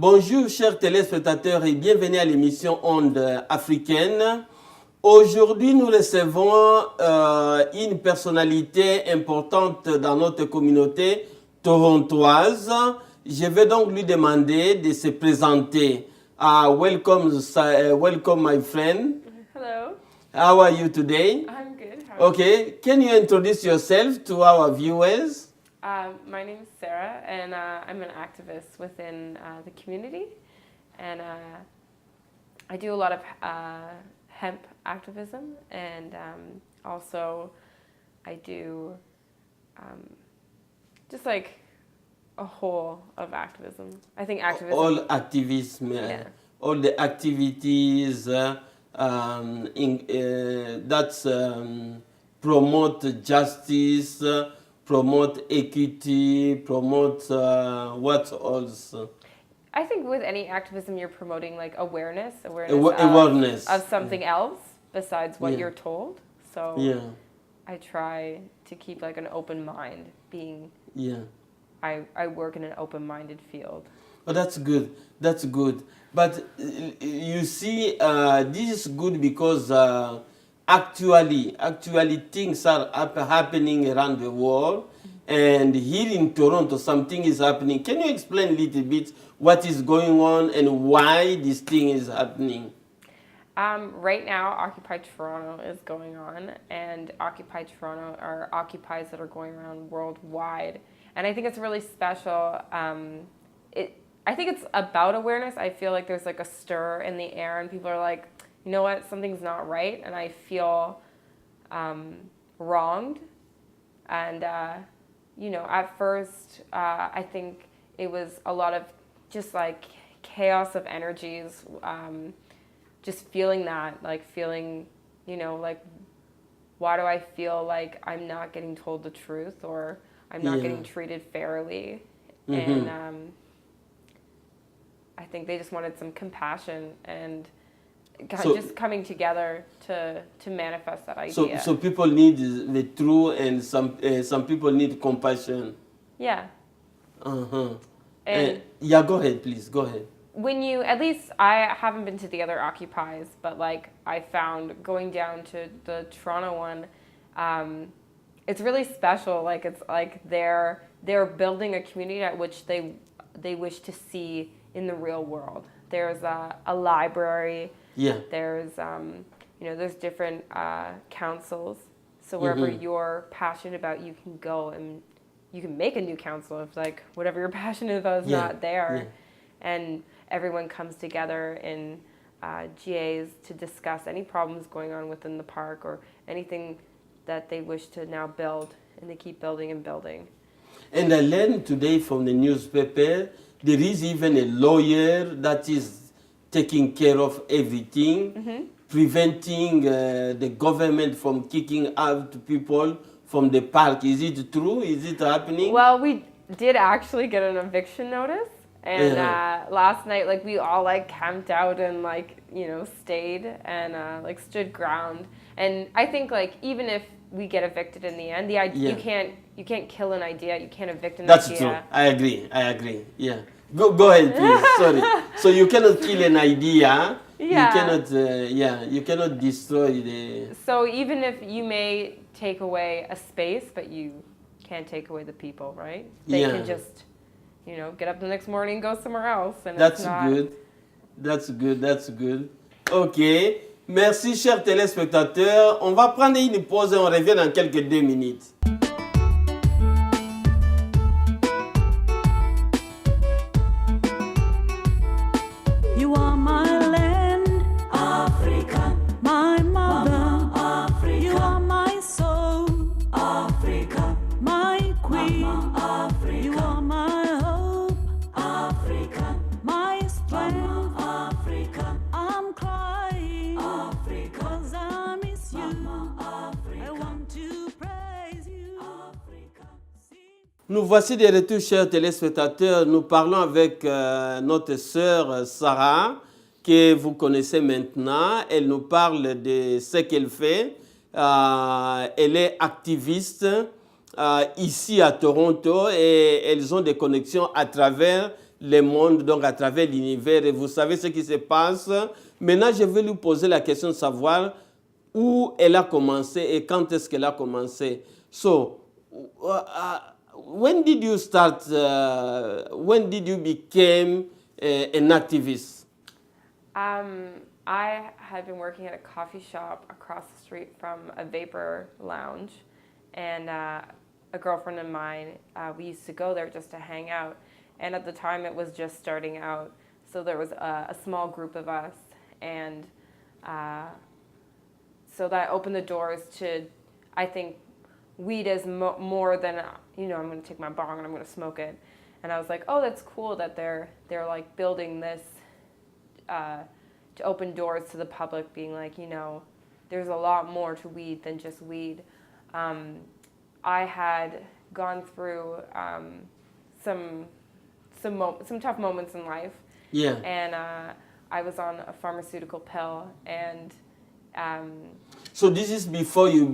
Bonjour chers téléspectateurs et bienvenue à l'émission Onde africaine. Aujourd'hui nous recevons une personnalité importante dans notre communauté torontoise. Je vais donc lui demander de se présenter. Welcome my friend. Hello. How are you today? I'm good. How are Okay, can you introduce yourself to our viewers? My name is Sarah, and I'm an activist within the community, and I do a lot of hemp activism, and also I do just like a whole of activism. I think activism. All activism, all the activities that promote justice, promote equity, promote what else? I think with any activism, you're promoting like awareness Awareness. of something else besides what Yeah. you're told. So Yeah, I try to keep like an open mind. yeah. I work in an open-minded field. Oh, that's good. That's good. But you see, this is good because actually things are happening around the world, and here in Toronto, something is happening. Can you explain a little bit what is going on and why this thing is happening? Right now, Occupy Toronto is going on, and Occupy Toronto are occupies that are going around worldwide. And I think it's really special. I think it's about awareness. I feel like there's like a stir in the air, and people are like, you know what, something's not right, and I feel wronged. And at first, I think it was a lot of just like chaos of energies. Just feeling that, like feeling, like, why do I feel like I'm not getting told the truth, or I'm not getting treated fairly? Mm-hmm. And I think they just wanted some compassion and just coming together to manifest that idea. So people need the truth, and some people need compassion. Yeah. Uh-huh. And yeah, go ahead, please. Go ahead. at least I haven't been to the other Occupies, but like I found going down to the Toronto one, it's really special. Like it's like they're building a community at which they wish to see in the real world. There's a library. Yeah. There's there's different councils. So wherever you're passionate about, you can go and you can make a new council if like whatever you're passionate about is not there. And everyone comes together in GAs to discuss any problems going on within the park or anything that they wish to now build, and they keep building and building. And I learned today from the newspaper, there is even a lawyer that is taking care of everything, preventing the government from kicking out people from the park. Is it true? Is it happening? Well, we did actually get an eviction notice. And last night, like we all like camped out and like stayed and like stood ground. And I think like even if we get evicted in the end, the idea you can't kill an idea. You can't evict an idea. That's true. I agree. Yeah. Go ahead, please. Sorry. So you cannot kill an idea. Yeah. You cannot destroy the. So even if you may take away a space, but you can't take away the people, right? They can just get up the next morning and go somewhere else. And That's good. That's good. OK. Merci, chers téléspectateurs. On va prendre une pause et on revient dans quelques 2 minutes. You are my land, Africa, my mother, Africa. You are my soul, Africa, my queen, Africa. You are my hope, Africa, my strength, Africa. I'm crying, Africa, 'cause I miss you, Africa. I want to praise you, Africa. Nous voici de retour, chers téléspectateurs. Nous parlons avec notre sœur Sarah, que vous connaissez maintenant. Elle nous parle de ce qu'elle fait. Elle est activiste ici à Toronto et elles ont des connexions à travers le monde, donc à travers l'univers, et vous savez ce qui se passe. Maintenant, je vais lui poser la question de savoir où elle a commencé et quand est-ce qu'elle a commencé. So, when did you start, when did you become an activist? I had been working at a coffee shop across the street from a vapor lounge, and a girlfriend of mine, we used to go there just to hang out. And at the time, it was just starting out, so there was a small group of us, and so that opened the doors to, I think, weed is more than, I'm going to take my bong and I'm going to smoke it. And I was like, oh, that's cool that they're like building this to open doors to the public, being like, there's a lot more to weed than just weed. I had gone through some tough moments in life. Yeah. And I was on a pharmaceutical pill, and so this is before you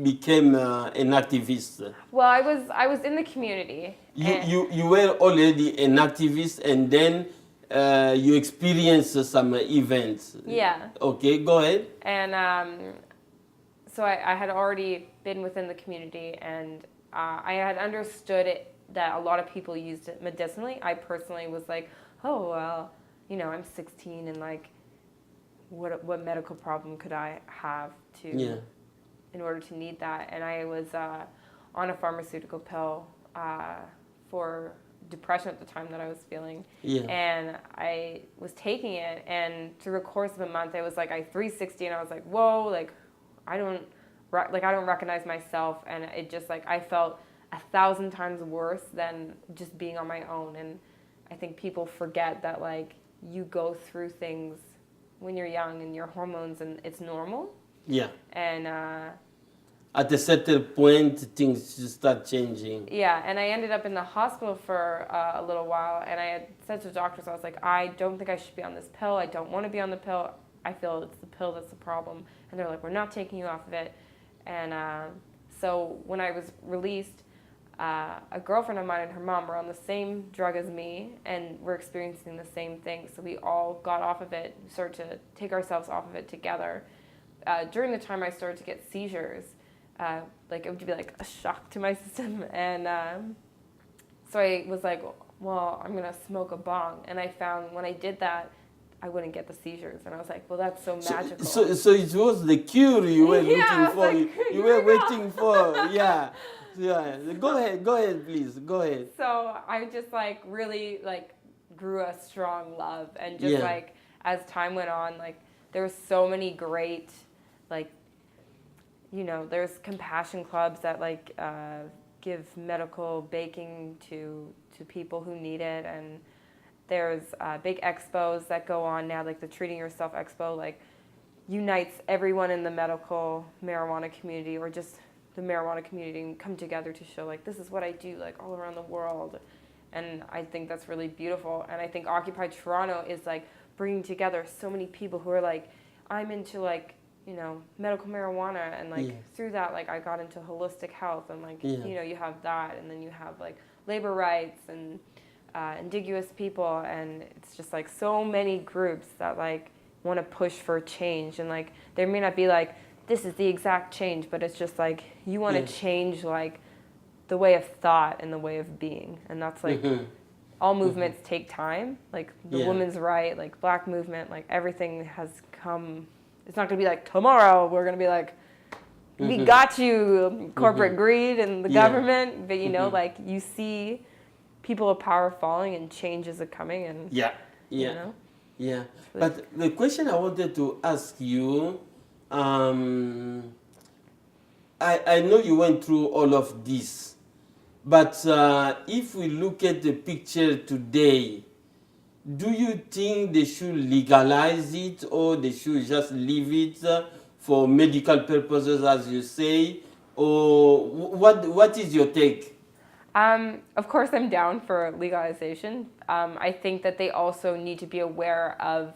became an activist. well, I was in the community. You were already an activist, and then you experienced some events. Yeah. Okay, go ahead. And so I had already been within the community, and I had understood it, that a lot of people used it medicinally. I personally was like, oh, well, I'm 16, and like, what medical problem could I have in order to need that? And I was on a pharmaceutical pill for depression at the time that I was feeling. Yeah. And I was taking it, and through the course of a month, it was like I 360, and I was like, whoa, like I don't recognize myself, and it just like I felt 1,000 times worse than just being on my own. And I think people forget that like you go through things when you're young and your hormones, and it's normal. Yeah. And at a certain point, things just start changing. yeah, and I ended up in the hospital for a little while, and I had said to the doctors, I was like, I don't think I should be on this pill. I don't want to be on the pill. I feel it's the pill that's the problem. And they're like, we're not taking you off of it. And so when I was released, a girlfriend of mine and her mom were on the same drug as me, and we're experiencing the same thing. So we all got off of it, started to take ourselves off of it together. During the time I started to get seizures, like it would be like a shock to my system. And so I was like, well, I'm going to smoke a bong. And I found when I did that, I wouldn't get the seizures. And I was like, well, that's so magical. So it was the cure you were looking for. Like, you were waiting for. Yeah. Yeah. Go ahead, please. Go ahead. So I just like really like grew a strong love, and just like as time went on, like there were so many great, like, there's compassion clubs that like give medical baking to people who need it, and there's big expos that go on now, like the Treating Yourself Expo, like unites everyone in the medical marijuana community, or just the marijuana community, and come together to show like this is what I do, like all around the world. And I think that's really beautiful. And I think Occupy Toronto is like bringing together so many people who are like, I'm into like, medical marijuana, and like through that, like I got into holistic health, and like, you have that, and then you have like labor rights and indigenous people, and it's just like so many groups that like want to push for change. And like there may not be like this is the exact change, but it's just like you want to change like the way of thought and the way of being. And that's like all movements take time, like the women's right, like black movement, like everything has come. It's not going to be like tomorrow we're going to be like we got you, corporate greed and the government, but like you see people of power falling and change is coming. And But the question I wanted to ask you, I know you went through all of this, but if we look at the picture today, do you think they should legalize it, or they should just leave it for medical purposes, as you say, or what is your take? Of course, I'm down for legalization. I think that they also need to be aware of,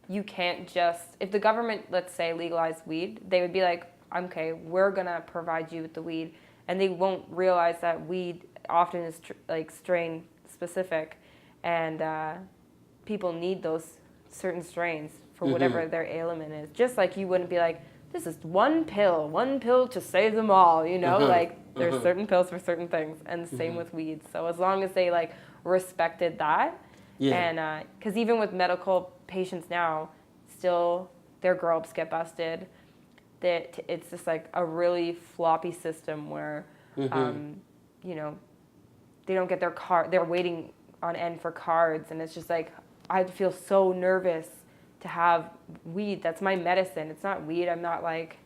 you can't just, if the government, let's say, legalized weed, they would be like, okay, we're going to provide you with the weed. And they won't realize that weed often is like strain specific. and people need those certain strains for whatever their ailment is. Just like you wouldn't be like, this is one pill to save them all, you know? Like there's certain pills for certain things, and same with weed. So as long as they like respected that, and because even with medical patients now, still their grow-ups get busted. That it's just like a really floppy system where, you know, they don't get their card. They're waiting on end for cards, and it's just like I feel so nervous to have weed. That's my medicine. It's not weed. I'm not like,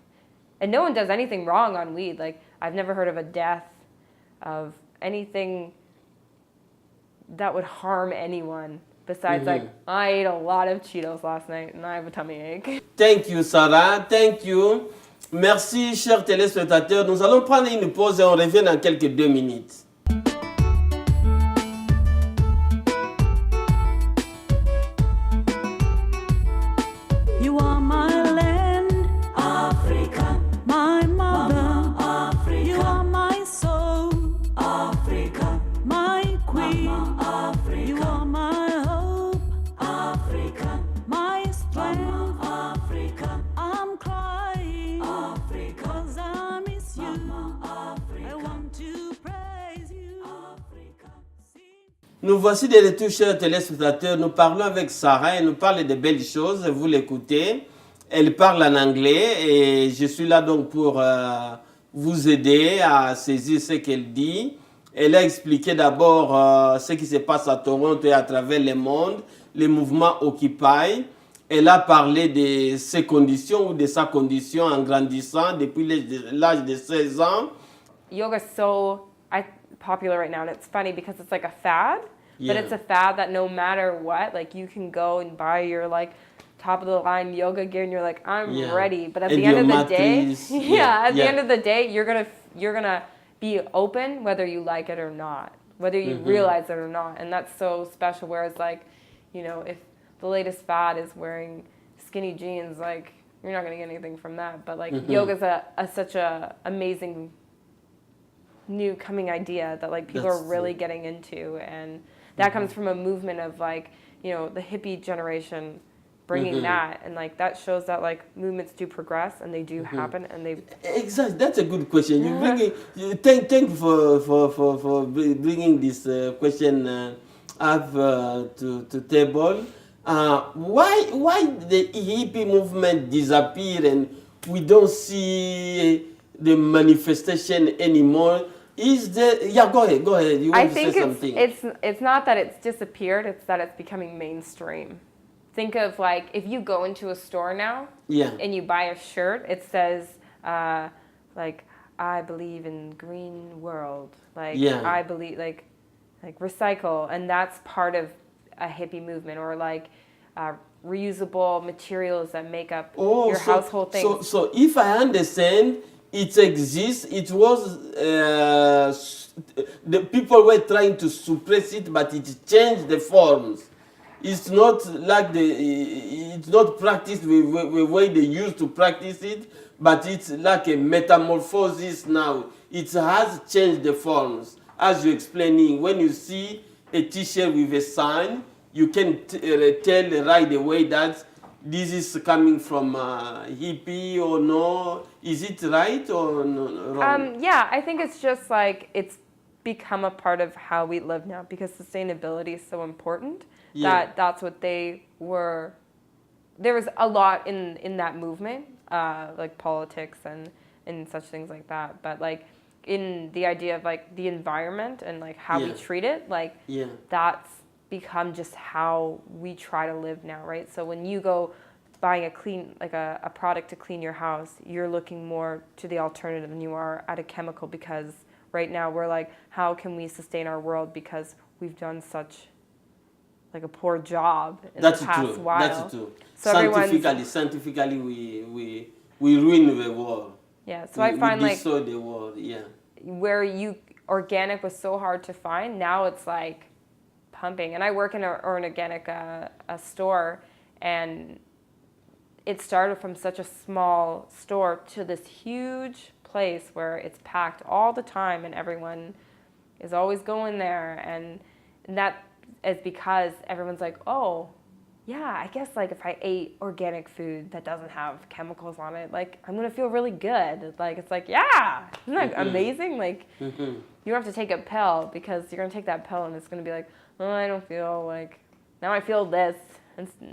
and no one does anything wrong on weed. Like I've never heard of a death of anything that would harm anyone. Besides, like, I ate a lot of Cheetos last night and I have a tummy ache. Thank you, Sarah. Thank you. Merci, chers téléspectateurs. Nous allons prendre une pause et on revient dans quelques 2 minutes. You are my land, Africa, my mother, Africa. You are my soul, Africa, my queen, Africa. You are my hope, Africa, my strength, Africa. I'm crying, Africa, 'cause I miss you, Africa. I want to praise you, Africa. Nous voici de retour, chers téléspectateurs. Nous parlons avec Sarah. Elle nous parle de belles choses. Vous l'écoutez. Elle parle en anglais et je suis là donc pour vous aider à saisir ce qu'elle dit. Elle a expliqué d'abord ce qui se passe à Toronto et à travers le monde, le mouvement Occupy. Elle a parlé de ses conditions ou de sa condition en grandissant depuis l'âge de 16 ans. Yoga's so popular right now, and it's funny because it's like a fad, Yeah. but it's a fad that no matter what, like you can go and buy your like top of the line yoga gear and you're like, I'm ready. But at And the end of your the day, mattress. at the end of the day, you're gonna be open whether you like it or not, whether you realize it or not, and that's so special. Whereas like, you know, if the latest fad is wearing skinny jeans, like you're not gonna get anything from that. But like yoga's such a amazing new coming idea that like people are really getting into, and that comes from a movement of like, you know, the hippie generation bringing that, and like that shows that like movements do progress and they do happen, and they Exactly, that's a good question. Thank you for bringing this question up to table. Why the hippie movement disappear and we don't see the manifestation anymore? Is there? Yeah, go ahead. You want to say something? it's not that it's disappeared, it's that it's becoming mainstream. Think of like if you go into a store now and you buy a shirt, it says like I believe in green world, like I believe like recycle, and that's part of a hippie movement, or like reusable materials that make up your household things. So if I understand, it exists. It was the people were trying to suppress it, but it changed the forms. It's not like it's not practiced the way they used to practice it, but it's like a metamorphosis now. It has changed the forms. As you're explaining, when you see a t-shirt with a sign, you can tell right away that this is coming from hippie or no. Is it right or no, wrong? Yeah, I think it's just like it's become a part of how we live now because sustainability is so important. That's what they were. There was a lot in that movement, like politics and such things like that. But like in the idea of like the environment and like how we treat it, like that's become just how we try to live now, right? So when you go buying a product to clean your house, you're looking more to the alternative than you are at a chemical, because right now we're like, how can we sustain our world because we've done such like a poor job in the past while. That's true. So scientifically, we ruin the world. Yeah. So I find we like destroy the world. Yeah. Where organic was so hard to find, now it's like pumping. And I work in an organic a store, and it started from such a small store to this huge place where it's packed all the time, and everyone is always going there, and that is because everyone's like, oh, yeah, I guess like if I ate organic food that doesn't have chemicals on it, like I'm gonna feel really good. Like it's like, yeah, isn't that amazing? Like you don't have to take a pill because you're gonna take that pill and it's gonna be like, oh, I don't feel like, now I feel this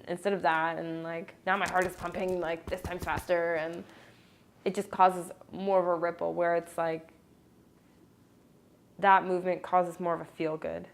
instead of that, and like now my heart is pumping like this times faster, and it just causes more of a ripple where it's like that movement causes more of a feel good.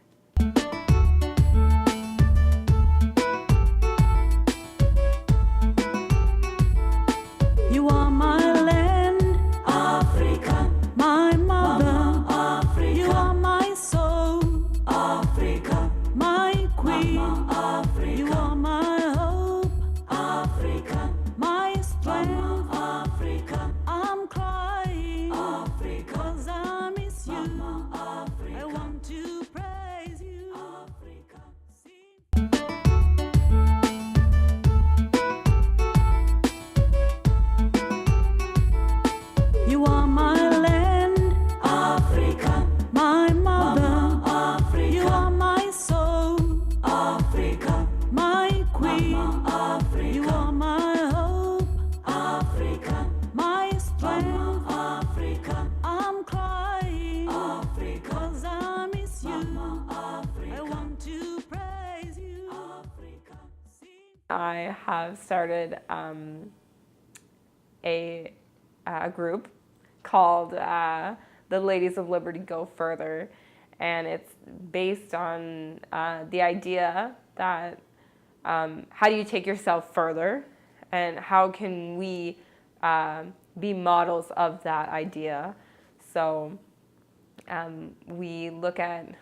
You are my land, Africa, my mother, Africa. You are my soul, Africa, my queen, Africa. You are my hope, Africa, my strength, Africa. I'm crying, Africa, 'cause I miss you, Africa. I want to praise you, Africa. You are my land, Africa, my mother, Africa. You are my soul, Africa, my queen, Africa. You are my hope, Africa, my strength, Africa. I'm crying, Africa, 'cause I miss you, Africa. I want to praise you, Africa. I have started a group called the Ladies of Liberty Go Further, and it's based on the idea that how do you take yourself further, and how can we be models of that idea. So we look at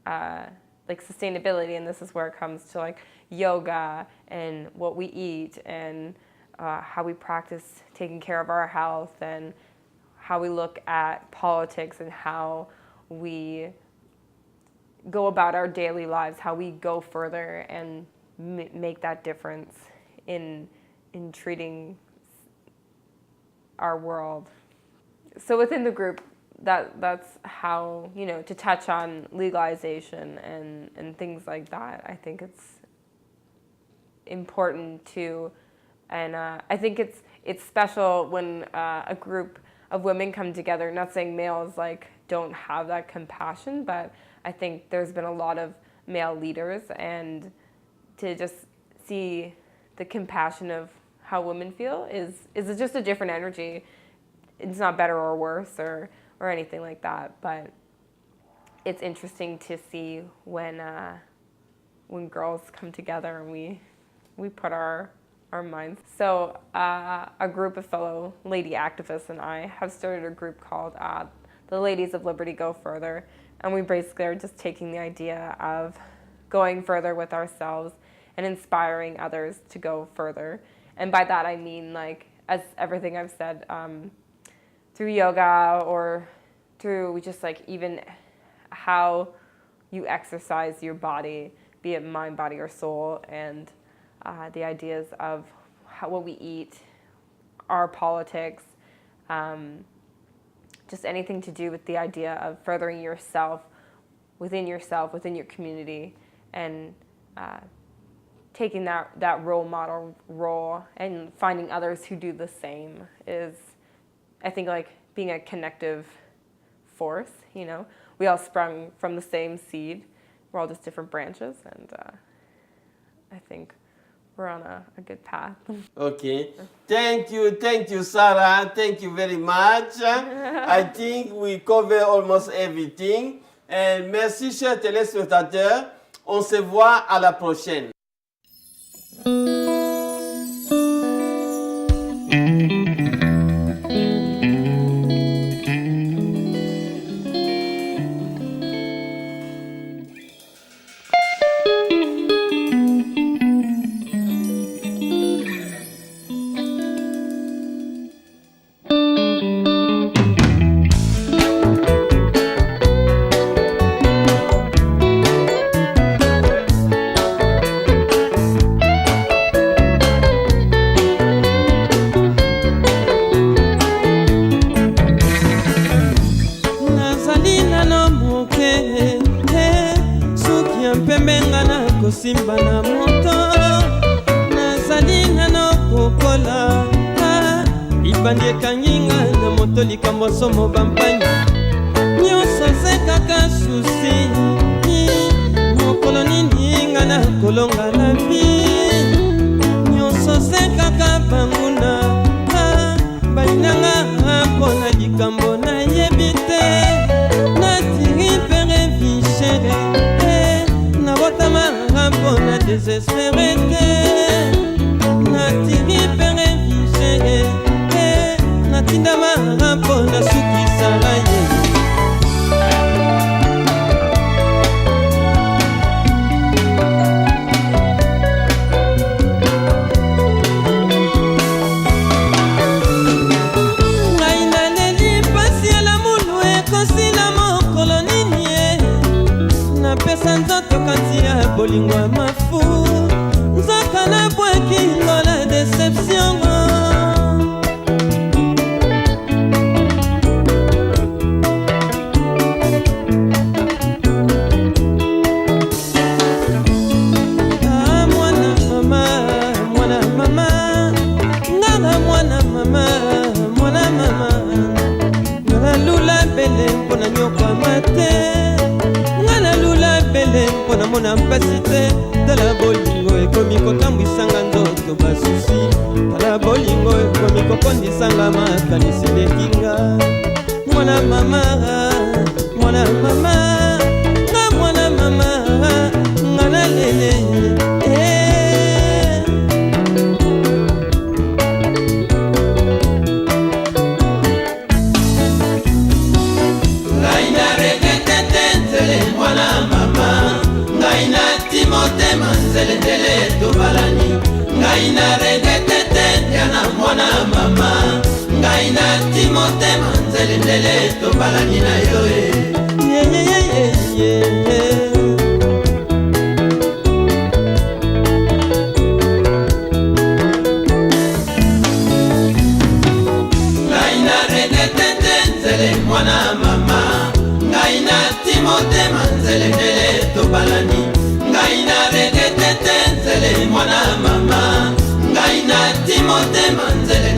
like sustainability, and this is where it comes to like yoga and what we eat, and how we practice taking care of our health, and how we look at politics, and how we go about our daily lives, how we go further and make that difference in treating our world. So within the group, that's how, you know, to touch on legalization and things like that. I think it's important to, and I think it's special when a group of women come together. Not saying males like don't have that compassion, but I think there's been a lot of male leaders, and to just see the compassion of how women feel is just a different energy. It's not better or worse or anything like that, but it's interesting to see when girls come together and we put our minds. So a group of fellow lady activists and I have started a group called the Ladies of Liberty Go Further, and we basically are just taking the idea of going further with ourselves and inspiring others to go further. And by that I mean, like, as everything I've said, through yoga or through just like even how you exercise your body, be it mind, body, or soul, and the ideas of what we eat, our politics, just anything to do with the idea of furthering yourself, within your community, and taking that role model role and finding others who do the same is, I think, like being a connective force. You know, we all sprung from the same seed. We're all just different branches, and I think we're on a good path. Okay. Thank you, Sarah. Thank you very much. I think we cover almost everything. And merci, chers téléspectateurs. On se voit à la prochaine. mpembenga na kosimba na moto nazali nano kokola libandi ekanginga na moto likambo somo bampani nyonso ze kaka susi mokolo nini nga na kolonga na vi nyonso ze kaka banguna balinanga mpona likambo nayebi te natiri pere vichere nabotamanga mpona desespere te natiri pere vichere natindamanga mpona sukisala ye nzoto kati ya bolingwa mafu nzoka na bwekingo la deception mwana mama nganga mwana mama nalula bele mpona nyoka mate nalula bele mpona mona mpasi te tala bolingo ekomi kotambwisanga nzoto basusi tala bolingo ekomi kokondisanga makanisi lekinga mwana mama nga mwana mama nga nalele motema nzelendele tobalani ngai na regetete yana mwana mama ngai na timotema nzelendele tobalani na yo ngai na regetete nzele mwana mama ngai na timotema nzelendele tobalani ngai na regetete nzele mwana mama ngai na timotema nzele